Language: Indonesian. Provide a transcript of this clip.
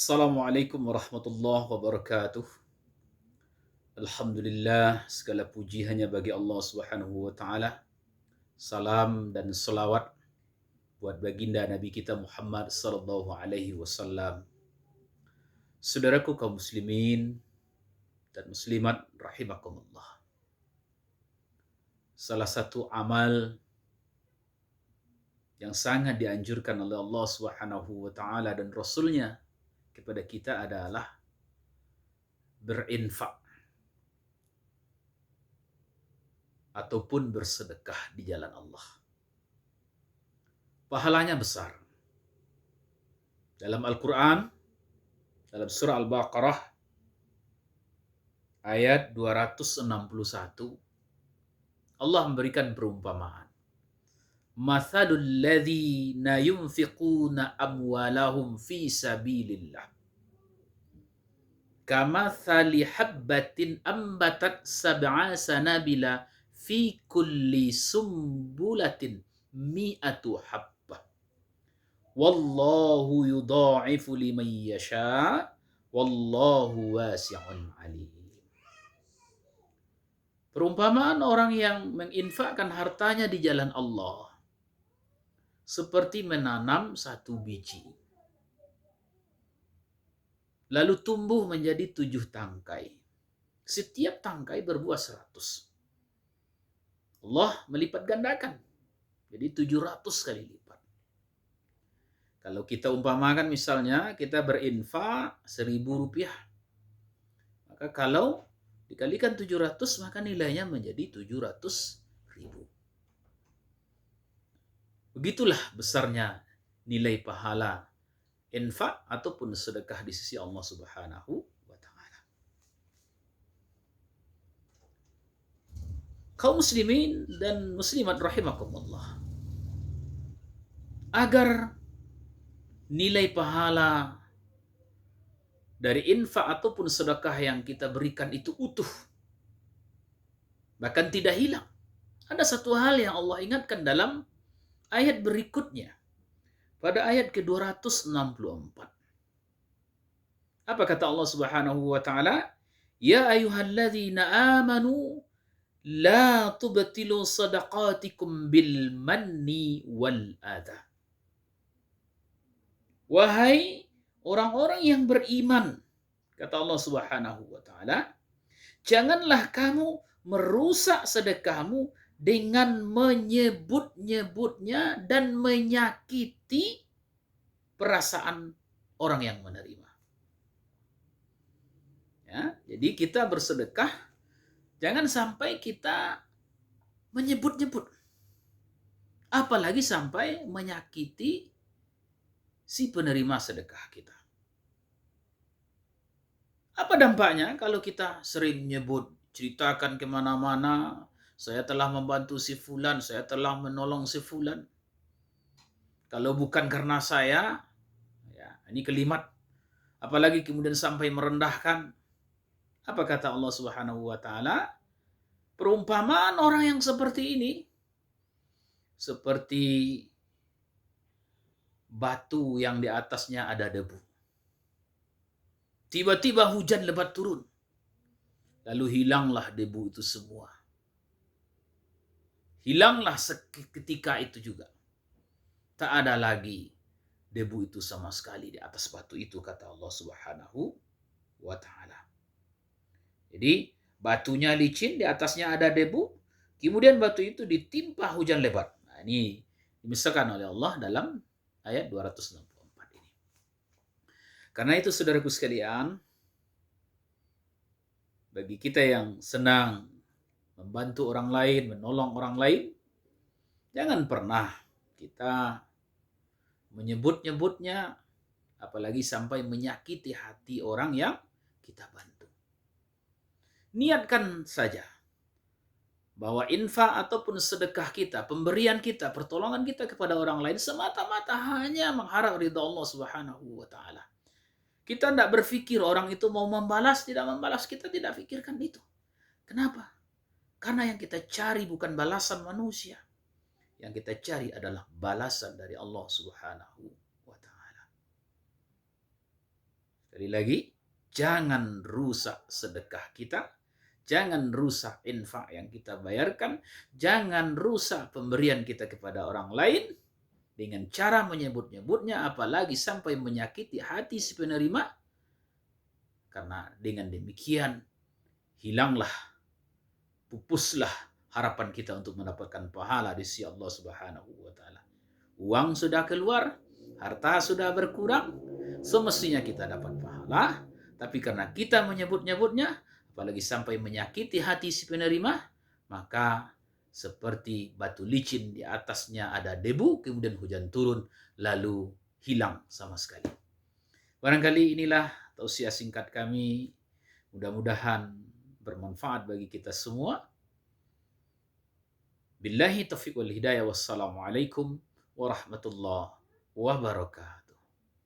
Assalamualaikum warahmatullahi wabarakatuh. Alhamdulillah, segala puji hanya bagi Allah Subhanahu wa taala. Salam dan selawat buat baginda Nabi kita Muhammad sallallahu alaihi wasallam. Saudaraku kaum muslimin dan muslimat rahimakumullah. Salah satu amal yang sangat dianjurkan oleh Allah Subhanahu wa taala dan Rasulnya kepada kita adalah berinfak ataupun bersedekah di jalan Allah. Pahalanya besar. Dalam Al-Quran, dalam surah Al-Baqarah, ayat 261, Allah memberikan perumpamaan. Mathalul ladzina yunfiquna amwalahum fi sabilillah. Kamathali habbatin ambatat sab'a sanabila fi kulli sumbulatin mi'atu habbah. Wallahu yudha'ifu liman yasha. Wallahu wasi'un alim. Perumpamaan orang yang menginfakkan hartanya di jalan Allah seperti menanam satu biji, lalu tumbuh menjadi 7 tangkai. Setiap tangkai berbuah 100. Allah melipat gandakan jadi 700 kali lipat. Kalau kita umpamakan misalnya kita berinfak 1.000 rupiah, maka kalau dikalikan 700 maka nilainya menjadi 700.000. Begitulah besarnya nilai pahala infak ataupun sedekah di sisi Allah Subhanahu wa taala. Kaum muslimin dan muslimat rahimakumullah. Agar nilai pahala dari infak ataupun sedekah yang kita berikan itu utuh, bahkan tidak hilang. Ada satu hal yang Allah ingatkan dalam ayat berikutnya, pada ayat ke-264. Apa kata Allah Subhanahu wa taala? Ya ayyuhalladzina amanu la tubtilu sadaqatikum bil manni wal adha. Wahai orang-orang yang beriman, kata Allah Subhanahu wa taala, janganlah kamu merusak sedekahmu dengan menyebut-nyebutnya dan menyakiti perasaan orang yang menerima. Ya, jadi kita bersedekah jangan sampai kita menyebut-nyebut, apalagi sampai menyakiti si penerima sedekah kita. Apa dampaknya kalau kita sering nyebut, ceritakan kemana-mana, saya telah membantu si fulan, saya telah menolong si fulan. Kalau bukan karena saya, ya, ini kalimat. Apalagi kemudian sampai merendahkan. Apa kata Allah Subhanahu wa taala? Perumpamaan orang yang seperti ini seperti batu yang di atasnya ada debu. Tiba-tiba hujan lebat turun. Lalu hilanglah debu itu semua. Hilanglah seketika itu juga. Tak ada lagi debu itu sama sekali di atas batu itu, kata Allah Subhanahu wa taala. Jadi batunya licin, di atasnya ada debu, kemudian batu itu ditimpa hujan lebat. Nah, ini dimisalkan oleh Allah dalam ayat 264 ini. Karena itu saudaraku sekalian, bagi kita yang senang membantu orang lain, menolong orang lain, jangan pernah kita menyebut-nyebutnya, apalagi sampai menyakiti hati orang yang kita bantu. Niatkan saja bahwa infak ataupun sedekah kita, pemberian kita, pertolongan kita kepada orang lain semata-mata hanya mengharap ridha Allah Subhanahu wa taala. Kita tidak berpikir orang itu mau membalas, tidak membalas, kita tidak pikirkan itu. Kenapa? Karena yang kita cari bukan balasan manusia. Yang kita cari adalah balasan dari Allah Subhanahu wa taala. Sekali lagi, jangan rusak sedekah kita, jangan rusak infak yang kita bayarkan, jangan rusak pemberian kita kepada orang lain dengan cara menyebut-nyebutnya, apalagi sampai menyakiti hati si penerima. Karena dengan demikian hilanglah, pupuslah harapan kita untuk mendapatkan pahala di sisi Allah Subhanahu wa taala. Uang sudah keluar, harta sudah berkurang, semestinya kita dapat pahala, tapi karena kita menyebut-nyebutnya, apalagi sampai menyakiti hati si penerima, maka seperti batu licin di atasnya ada debu, kemudian hujan turun, lalu hilang sama sekali. Barangkali inilah tausiah singkat kami, mudah-mudahan bermanfaat bagi kita semua. Billahi taufiq wal hidayah, wassalamualaikum warahmatullahi wabarakatuh.